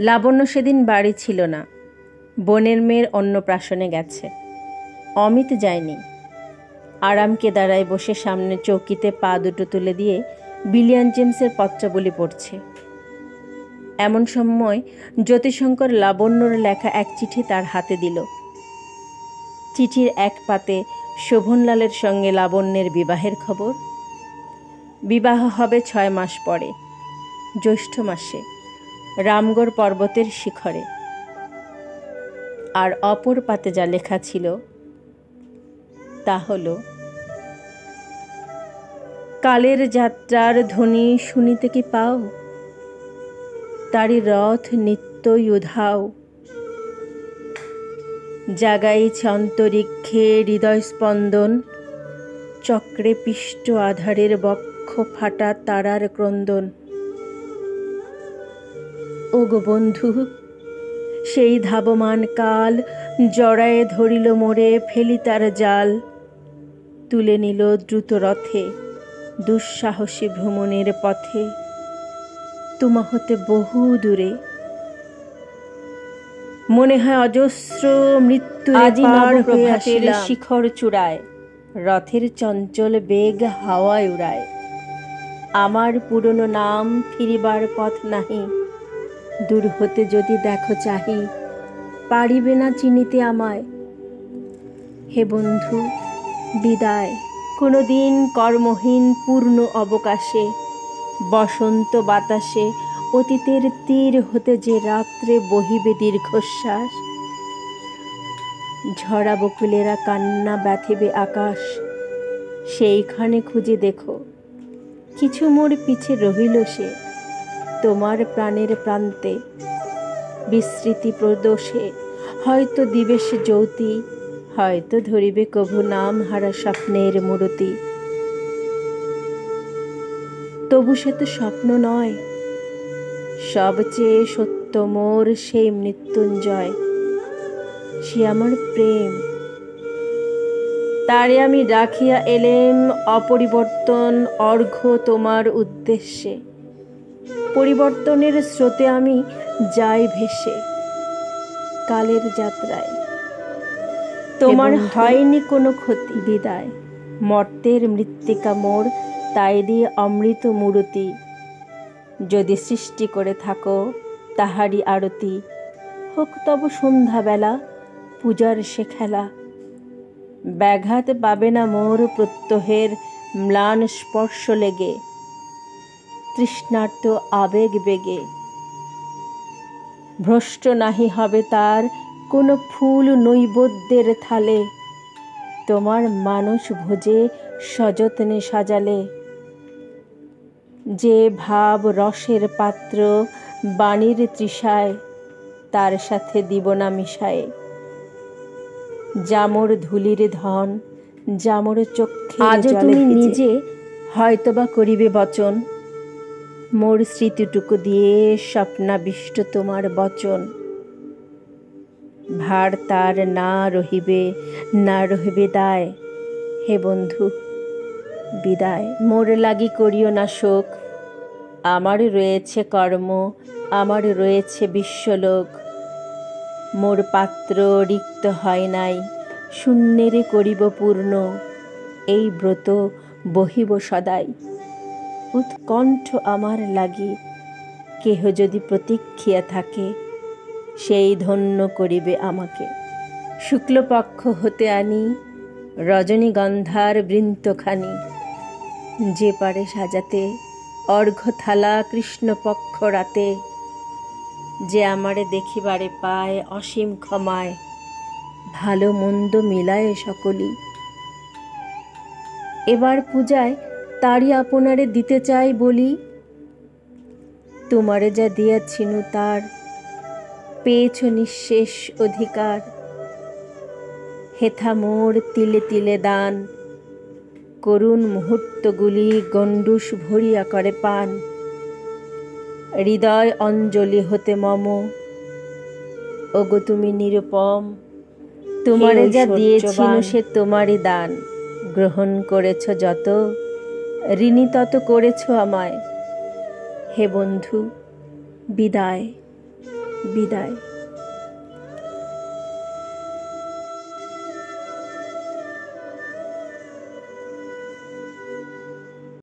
লাবণ্য সেদিন বাড়ি ছিল না। বোনের মেয়ের অন্নপ্রাশনে গেছে। অমিত যায়নি। আরাম কেদারায় বসে সামনে চৌকিতে পা দুটো তুলে দিয়ে বিলিয়ান জেমসের পত্রাবলী পড়ছে। এমন সময় জ্যোতিশঙ্কর লাবণ্যর লেখা এক চিঠি তার হাতে দিল। চিঠির এক পাতে শোভনলালের সঙ্গে লাবণ্যের বিবাহের খবর। বিবাহ হবে 6 মাস পরে, জ্যৈষ্ঠ মাসে, রামগড় পর্বতের শিখরে। আর অপর পাতে যা লেখা ছিল তা হল, কালের যাত্রার ধ্বনি শুনিতে কি পাও, তারি রথ নিত্যই উধাও। জাগাইছে অন্তরিক্ষে হৃদয় স্পন্দন, চক্রে পিষ্ট আধারের বক্ষ ফাটা তারার ক্রন্দন। ওগো বন্ধু, সেই ধাবমান কাল জড়ায়ে ধরিল মোরে, ফেলি তার জাল। তুলে নিল দ্রুত রথে দুঃসাহসী ভ্রমণের পথে, তোমা হতে বহু দূরে। মনে হয় অজস্র মৃত্যু আজি নবপ্রভাতের শিখর চূড়ায়, রথের চঞ্চল বেগ হাওয়ায় উড়ায়। আমার পুরনো নাম ফিরিবার পথ নাহি, দূর হতে যদি দেখো চাহি, পারিবে না চিনিতে আমায়। হে বন্ধু বিদায়। কোনোদিন কর্মহীন পূর্ণ অবকাশে, বসন্ত বাতাসে অতীতের তীর হতে যে রাত্রে বহিবে দীর্ঘশ্বাস। ঝরা বকুলেরা কান্না ব্যথিবে আকাশ, সেইখানে খুঁজে দেখো কিছু মোর পিছে রহিল সে, তোমার প্রাণের প্রান্তে বিস্মৃতি প্রদোষে। হয়তো দিবে সে জ্যোতি, হয়তো ধরিবে কভু নাম হারা স্বপ্নের মূরতি। তবু সে তো স্বপ্ন নয়, সবচেয়ে সত্য মোর সেই মৃত্যুঞ্জয়। সে আমার প্রেম, তারে আমি রাখিয়া এলেম অপরিবর্তন অর্ঘ্য তোমার উদ্দেশ্যে। পরিবর্তনের স্রোতে আমি যাই ভেসে, কালের যাত্রায়। তোমার হয়নি কোনো ক্ষতি, বিদায়। মর্তের মৃত্তিকা মোর, তাই দিয়ে অমৃত মূরতি। যদি সৃষ্টি করে থাকো তাহারি আরতি, হোক তব সন্ধ্যাবেলা পূজার সে খেলা। ব্যাঘাত পাবে না মোর প্রত্যহের ম্লান স্পর্শ লেগে, তৃষ্ণার্ত আবেগ বেগে। ভ্রষ্ট নাহি হবে তার কোনো ফুল নৈবেদ্যের থালে, তোমার মানস ভোজে সযত্নে সাজালে। যে ভাব রসের পাত্র বাণীর তৃষায়, তার সাথে দিব না মিশায়ে। যামোর ধুলির ধন, যামোর চক্ষে আজও তুমি নিজে হয়তোবা করিবে বচন, মোর স্মৃতিটুকু দিয়ে স্বপ্নাবিষ্ট তোমার বচন। ভার তার না রহিবে, না রহিবে দায়। হে বন্ধু বিদায়। মোর লাগি করিও না শোক, আমার রয়েছে কর্ম, আমার রয়েছে বিশ্বলোক। মোর পাত্র রিক্ত হয় নাই, শূন্যেরে করিব পূর্ণ। এই ব্রত বহিব সদাই, উৎকণ্ঠ আমার লাগি। কেহ যদি প্রতীক্ষিয়া থাকে, সেই ধন্য করিবে আমাকে। শুক্লপক্ষ হতে আনি রজনীগন্ধার বৃন্তখানি, যে পারে সাজাতে অর্ঘ্যথালা কৃষ্ণপক্ষ রাতে। যে আমারে দেখিবারে পায় অসীম ক্ষমায়, ভালো মন্দ মিলায় সকলই। এবার পূজায় তারই আপনারে দিতে চাই বলি, তোমারে যা দিয়াছিনু তার পেয়েছ নিঃশেষ অধিকার। হেথা মোর তিলে তিলে দান, করুণ মুহূর্তগুলি গণ্ডূষ ভরিয়া করে পান। হৃদয় অঞ্জলি হতে মম, ওগো তুমি নিরুপম। তোমারে যা দিয়েছিনু সে তোমারই দান, গ্রহণ করেছ যত, ঋণী তত করেছ আমায়। হে বন্ধু বিদায়। বিদায়।